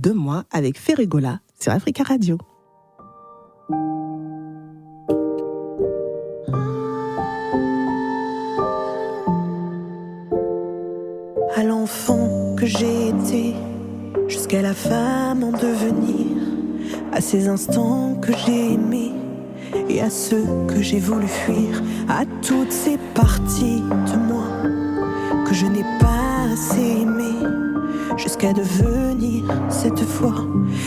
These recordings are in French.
De moi avec Ferregola sur Africa Radio. À l'enfant que j'ai été, jusqu'à la femme en devenir, à ces instants que j'ai aimés et à ceux que j'ai voulu fuir, à toutes ces parties de moi que je n'ai pas assez aimées, jusqu'à devenir cette fois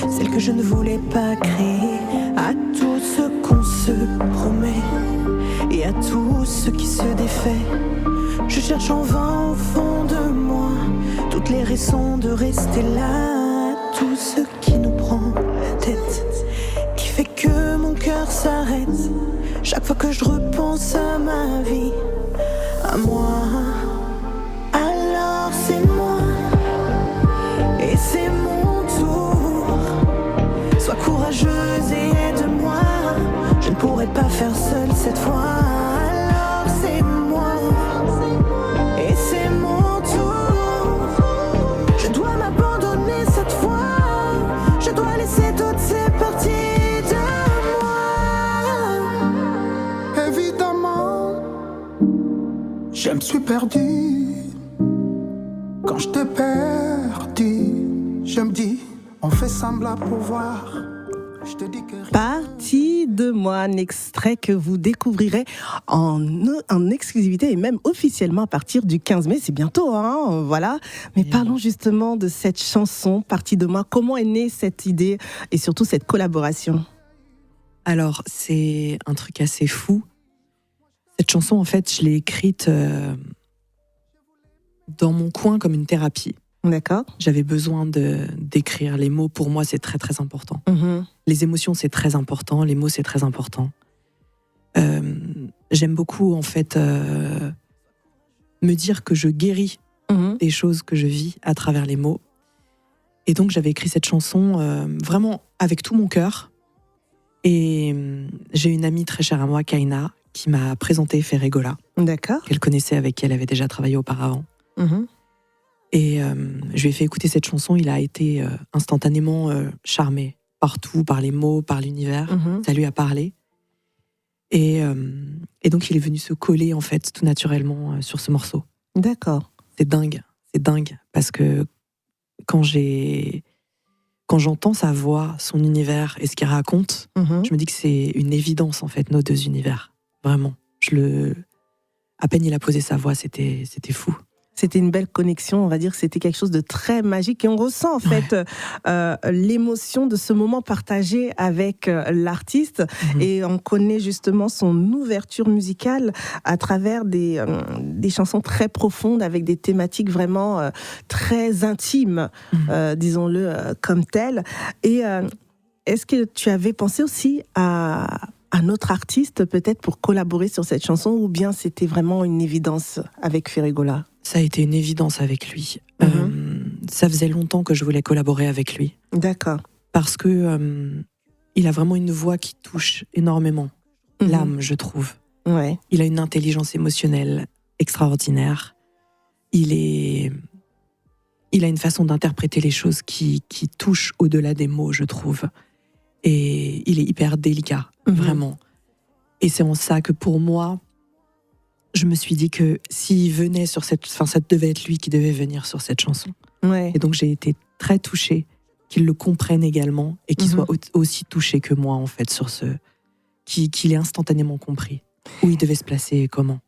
celle que je ne voulais pas créer, à tout ce qu'on se promet et à tout ce qui se défait. Je cherche en vain au fond de moi toutes les raisons de rester là, à tout ce qui nous prend la tête, qui fait que mon cœur s'arrête chaque fois que je repense à ma vie, à moi. Alors c'est moi et c'est mon tour. Sois courageuse et aide-moi, je ne pourrai pas faire seule cette fois. Alors c'est moi et c'est mon tour. Je dois m'abandonner cette fois, je dois laisser toutes ces parties de moi. Évidemment, je me suis perdu. Quand je t'ai perdu, je me dis, on fait semblant pour voir. Je te dis que rien... Partie de moi, un extrait que vous découvrirez en exclusivité et même officiellement à partir du 15 mai, c'est bientôt, hein, voilà. Mais parlons justement de cette chanson, Partie de moi. Comment est née cette idée et surtout cette collaboration? Alors, c'est un truc assez fou. Cette chanson, en fait, je l'ai écrite dans mon coin comme une thérapie. D'accord. J'avais besoin d'écrire. Les mots, pour moi, c'est très, très important. Mm-hmm. Les émotions, c'est très important. Les mots, c'est très important. J'aime beaucoup, en fait, me dire que je guéris des choses que je vis à travers les mots. Et donc, j'avais écrit cette chanson vraiment avec tout mon cœur. Et j'ai une amie très chère à moi, Kaina, qui m'a présenté Ferregola. D'accord. Qu'elle connaissait, avec qui elle avait déjà travaillé auparavant. Mm-hmm. Et je lui ai fait écouter cette chanson. Il a été instantanément charmé partout, par les mots, par l'univers. Mm-hmm. Ça lui a parlé. Et donc, il est venu se coller, en fait, tout naturellement sur ce morceau. D'accord. C'est dingue, parce que quand j'entends sa voix, son univers et ce qu'il raconte, Mm-hmm. je me dis que c'est une évidence, en fait, nos deux univers. Vraiment. À peine il a posé sa voix, c'était fou. C'était une belle connexion, on va dire que c'était quelque chose de très magique et on ressent en fait l'émotion de ce moment partagé avec l'artiste et on connaît justement son ouverture musicale à travers des chansons très profondes avec des thématiques vraiment très intimes, disons-le comme telles. Et est-ce que tu avais pensé aussi à un autre artiste peut-être pour collaborer sur cette chanson ou bien c'était vraiment une évidence avec Ferregola? Ça a été une évidence avec lui. Ça faisait longtemps que je voulais collaborer avec lui. D'accord. Parce que il a vraiment une voix qui touche énormément l'âme, je trouve. Ouais. Il a une intelligence émotionnelle extraordinaire. Il a une façon d'interpréter les choses qui touche au-delà des mots, je trouve. Et il est hyper délicat, vraiment. Et c'est en ça que pour moi, je me suis dit que s'il venait sur ça devait être lui qui devait venir sur cette chanson. Ouais. Et donc j'ai été très touchée qu'il le comprenne également et qu'il soit aussi touché que moi, en fait, sur qu'il ait instantanément compris où il devait se placer et comment.